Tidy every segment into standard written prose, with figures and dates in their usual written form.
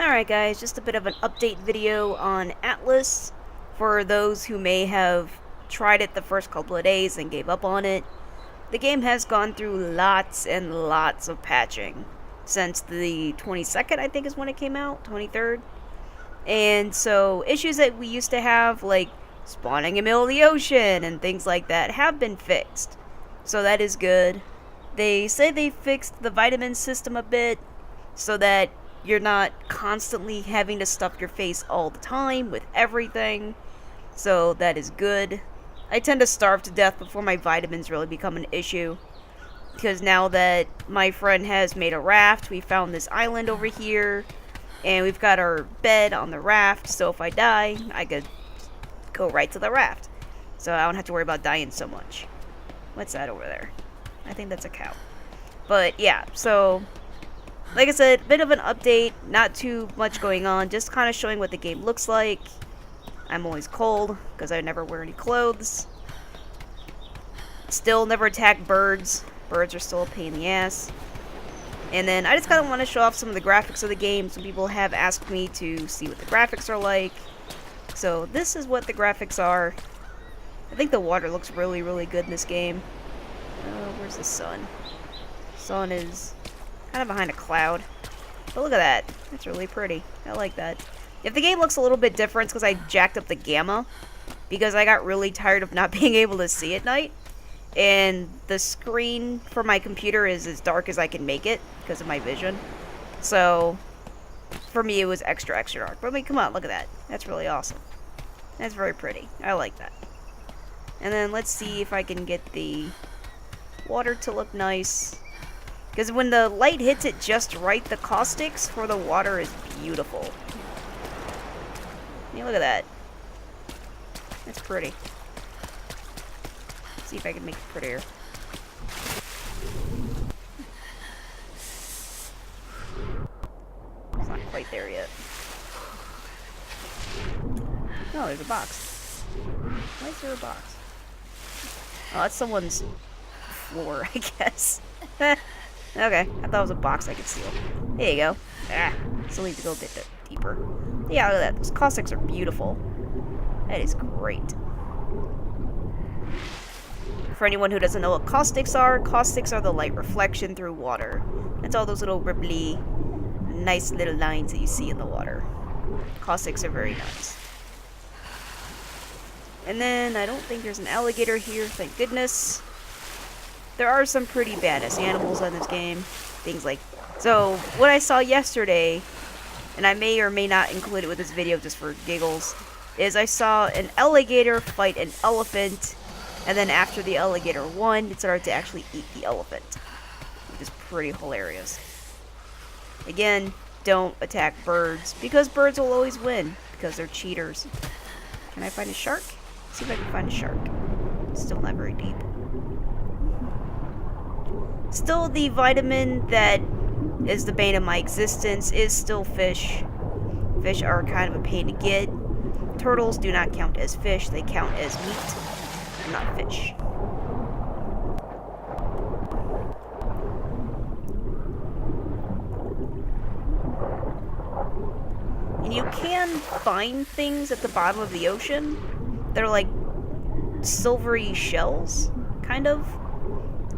Alright guys, just a bit of an update video on Atlas for those who may have tried it the first couple of days and gave up on it. The game has gone through lots and lots of patching since the 22nd, I think is when it came out, 23rd. And so issues that we used to have, like spawning in the middle of the ocean and things like that, have been fixed. So that is good. They say they fixed the vitamin system a bit so that you're not constantly having to stuff your face all the time with everything. So that is good. I tend to starve to death before my vitamins really become an issue. Because now that my friend has made a raft, we found this island over here. And we've got our bed on the raft. So if I die, I could go right to the raft. So I don't have to worry about dying so much. What's that over there? I think that's a cow. But yeah, so like I said, bit of an update, not too much going on, just kind of showing what the game looks like. I'm always cold, because I never wear any clothes. Still never attack birds. Birds are still a pain in the ass. And then I just kind of want to show off some of the graphics of the game. Some people have asked me to see what the graphics are like. So this is what the graphics are. I think the water looks really, really good in this game. Where's the sun? Sun is kind of behind a cloud. But look at that. That's really pretty. I like that. If the game looks a little bit different, it's because I jacked up the gamma. Because I got really tired of not being able to see at night. And the screen for my computer is as dark as I can make it because of my vision. So, for me, it was extra, extra dark. But I mean, come on, look at that. That's really awesome. That's very pretty. I like that. And then let's see if I can get the water to look nice. Because when the light hits it just right, the caustics for the water is beautiful. Yeah, look at that. That's pretty. Let's see if I can make it prettier. It's not quite there yet. Oh, there's a box. Why is there a box? Oh, that's someone's floor, I guess. Okay, I thought it was a box I could steal. There you go. Ah, still need to go a bit deeper. Yeah, look at that. Those caustics are beautiful. That is great. For anyone who doesn't know what caustics are the light reflection through water. That's all those little ripply, nice little lines that you see in the water. Caustics are very nice. And then, I don't think there's an alligator here, thank goodness. There are some pretty badass animals in this game. Things like... So, what I saw yesterday, and I may or may not include it with this video just for giggles, is I saw an alligator fight an elephant, and then after the alligator won, it started to actually eat the elephant. Which is pretty hilarious. Again, don't attack birds, because birds will always win, because they're cheaters. Can I find a shark? See if I can find a shark. Still not very deep. Still, the vitamin that is the bane of my existence is still fish. Fish are kind of a pain to get. Turtles do not count as fish, they count as meat, not fish. And you can find things at the bottom of the ocean. They're like silvery shells, kind of.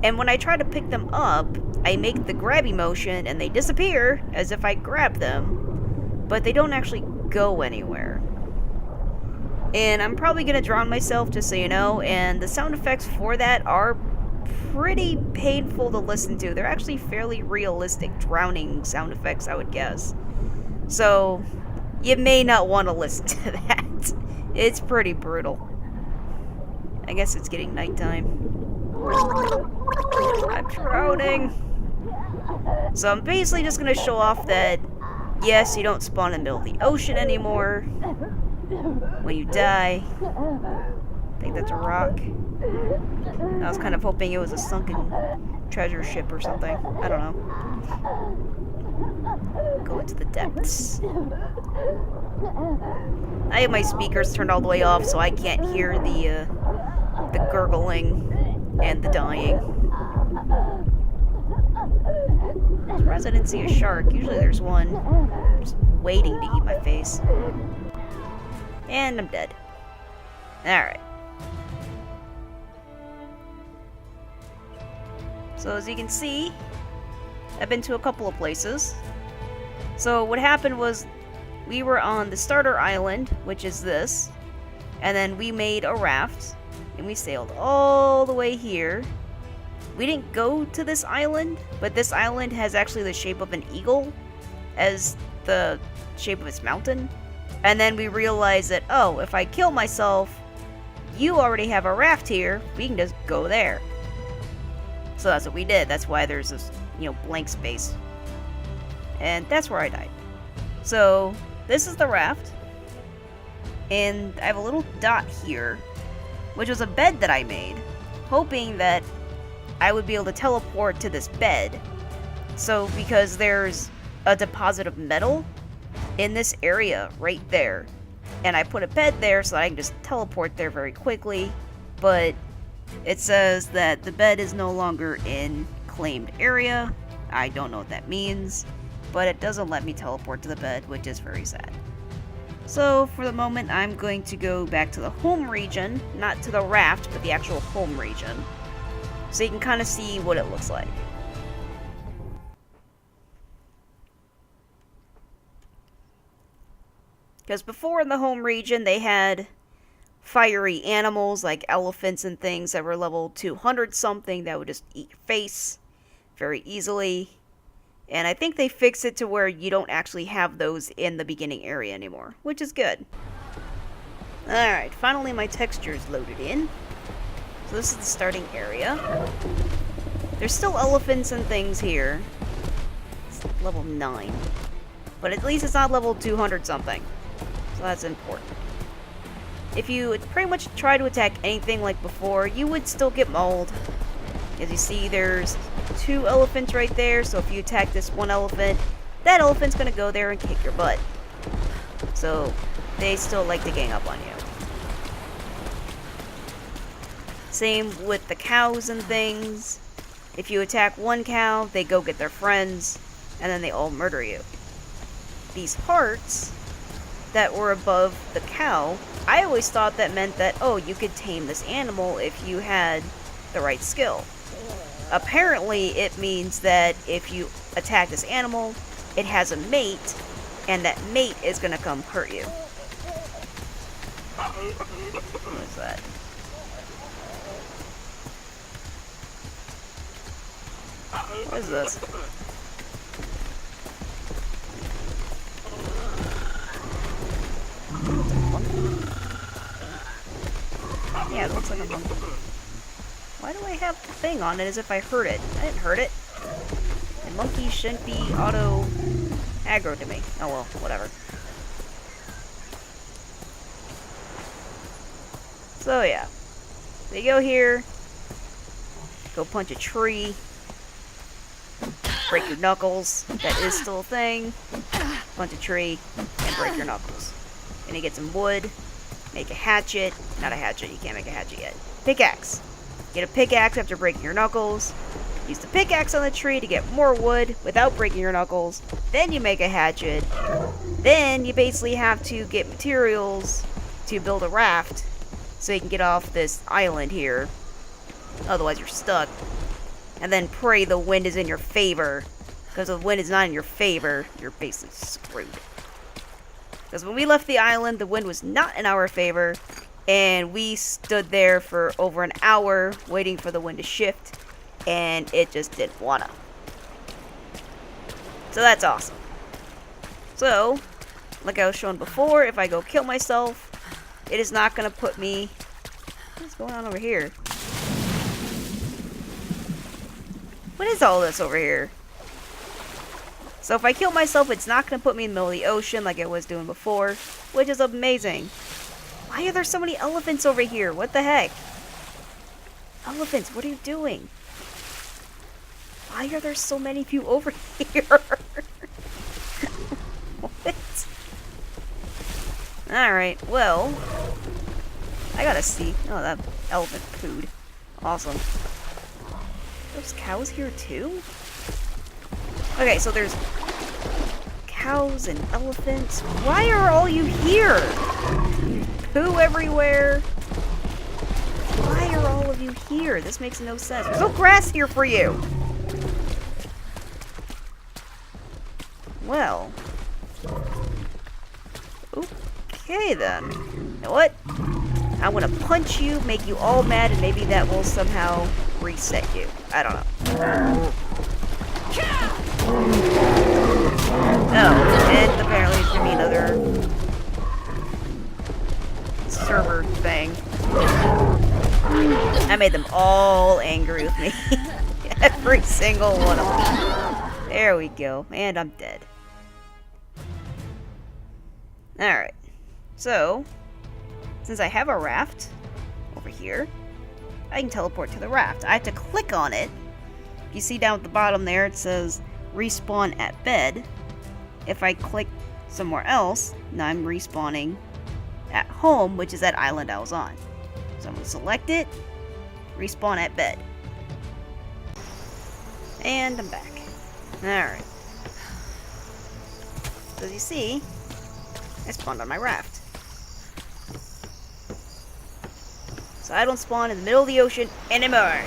And when I try to pick them up, I make the grabby motion and they disappear as if I grab them, but they don't actually go anywhere. And I'm probably gonna drown myself, just so you know, and the sound effects for that are pretty painful to listen to. They're actually fairly realistic drowning sound effects, I would guess. So, you may not want to listen to that. It's pretty brutal. I guess it's getting nighttime. I'm drowning. So I'm basically just gonna show off that, yes, you don't spawn in the middle of the ocean anymore. When you die. I think that's a rock. I was kind of hoping it was a sunken treasure ship or something. I don't know. Go into the depths. I have my speakers turned all the way off, so I can't hear the gurgling and the dying. surprised I didn't see a shark. Usually there's one just waiting to eat my face. And I'm dead. Alright. So as you can see, I've been to a couple of places. So what happened was, we were on the starter island, which is this, and then we made a raft, and we sailed all the way here. We didn't go to this island, but this island has actually the shape of an eagle as the shape of its mountain. And then we realized that, oh, if I kill myself, you already have a raft here, we can just go there. So that's what we did. That's why there's this, blank space. And that's where I died. So, this is the raft. And I have a little dot here, which was a bed that I made, hoping that I would be able to teleport to this bed. So, because there's a deposit of metal in this area right there. And I put a bed there so that I can just teleport there very quickly. But it says that the bed is no longer in claimed area. I don't know what that means, but it doesn't let me teleport to the bed, which is very sad. So for the moment, I'm going to go back to the home region, not to the raft, but the actual home region, so you can kind of see what it looks like. Because before in the home region, they had fiery animals like elephants and things that were level 200 something that would just eat your face very easily. And I think they fixed it to where you don't actually have those in the beginning area anymore, which is good. Alright, finally my texture is loaded in. So this is the starting area. There's still elephants and things here. It's level 9. But at least it's not level 200 something. So that's important. If you pretty much try to attack anything like before, you would still get mauled. As you see, there's 2 elephants right there, so if you attack this one elephant, that elephant's gonna go there and kick your butt. So, they still like to gang up on you. Same with the cows and things. If you attack one cow, they go get their friends, and then they all murder you. These hearts that were above the cow, I always thought that meant that, oh, you could tame this animal if you had the right skill. Apparently, it means that if you attack this animal, it has a mate, and that mate is gonna come hurt you. What is that? What is this? Yeah, it looks like a monkey. Why do I have the thing on it as if I hurt it? I didn't hurt it. And monkeys shouldn't be auto-aggro to me. Oh well, whatever. So yeah. So you go here. Go punch a tree. Break your knuckles. That is still a thing. Punch a tree and break your knuckles. And you get some wood. Make a hatchet. Not a hatchet, you can't make a hatchet yet. Pickaxe. Get a pickaxe after breaking your knuckles. Use the pickaxe on the tree to get more wood without breaking your knuckles. Then you make a hatchet. Then you basically have to get materials to build a raft so you can get off this island here. Otherwise you're stuck. And then pray the wind is in your favor. Because if the wind is not in your favor, you're basically screwed. Because when we left the island, the wind was not in our favor, and we stood there for over an hour waiting for the wind to shift, and it just didn't wanna. So that's awesome. So, like I was showing before, if I go kill myself, it is not gonna put me... What's going on over here? What is all this over here? So if I kill myself, it's not going to put me in the middle of the ocean like I was doing before, which is amazing. Why are there so many elephants over here? What the heck? Elephants, what are you doing? Why are there so many of you over here? What? Alright, well, I gotta see. Oh, that elephant pooed. Awesome. Those cows here too? Okay, so there's cows and elephants. Why are all you here? Poo everywhere. Why are all of you here? This makes no sense. There's no grass here for you. Well. Okay then. You know what? I'm gonna punch you, make you all mad, and maybe that will somehow reset you. I don't know. Oh, and apparently it's gonna be another server thing. I made them all angry with me. Every single one of them. There we go. And I'm dead. Alright. So, since I have a raft over here, I can teleport to the raft. I have to click on it. You see down at the bottom there, it says respawn at bed. If I click somewhere else, now I'm respawning at home, which is that island I was on. So I'm going to select it, respawn at bed. And I'm back. Alright. So as you see, I spawned on my raft. So I don't spawn in the middle of the ocean anymore.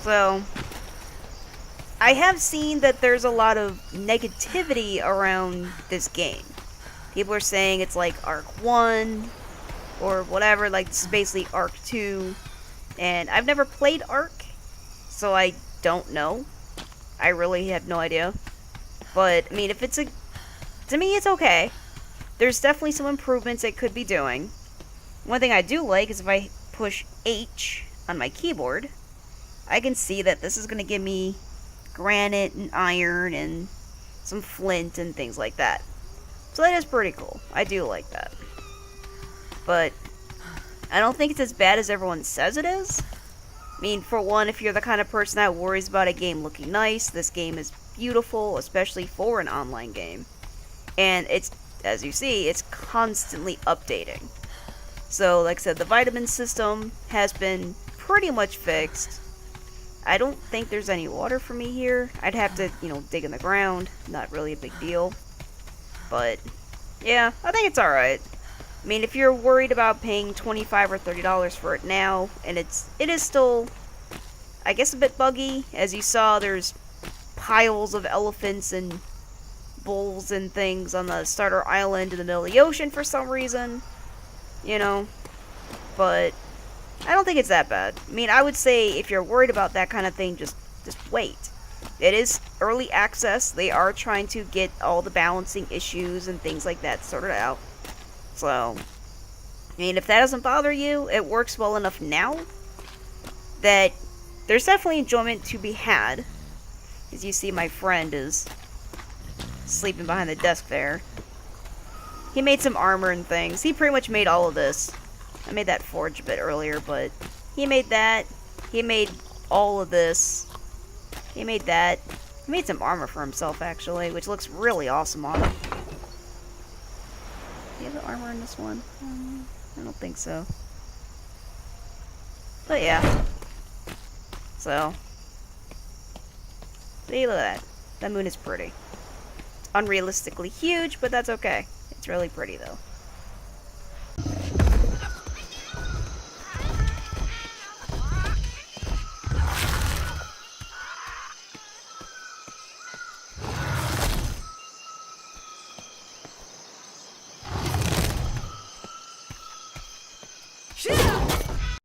So, I have seen that there's a lot of negativity around this game. People are saying it's like Arc 1, or whatever, like this is basically Arc 2. And I've never played Arc, so I don't know. I really have no idea. But, I mean, if it's to me, it's okay. There's definitely some improvements it could be doing. One thing I do like is if I push H on my keyboard, I can see that this is going to give me granite and iron and some flint and things like that. So that is pretty cool. I do like that. But I don't think it's as bad as everyone says it is. I mean, for one, if you're the kind of person that worries about a game looking nice, this game is beautiful, especially for an online game. And it's, as you see, it's constantly updating. So, like I said, the vitamin system has been pretty much fixed. I don't think there's any water for me here. I'd have to, dig in the ground. Not really a big deal. But, yeah, I think it's alright. I mean, if you're worried about paying $25 or $30 for it now, and it is still, I guess, a bit buggy. As you saw, there's piles of elephants and bulls and things on the starter island in the middle of the ocean for some reason. But I don't think it's that bad. I mean, I would say if you're worried about that kind of thing, just wait. It is early access. They are trying to get all the balancing issues and things like that sorted out. So, I mean, if that doesn't bother you, it works well enough now that there's definitely enjoyment to be had. As you see, my friend is sleeping behind the desk there. He made some armor and things. He pretty much made all of this. I made that forge a bit earlier, but he made that. He made all of this. He made that. He made some armor for himself, actually, which looks really awesome on him. Do you have the armor in this one? I don't think so. But yeah. So. See, look at that. That moon is pretty. Unrealistically huge, but that's okay. It's really pretty, though.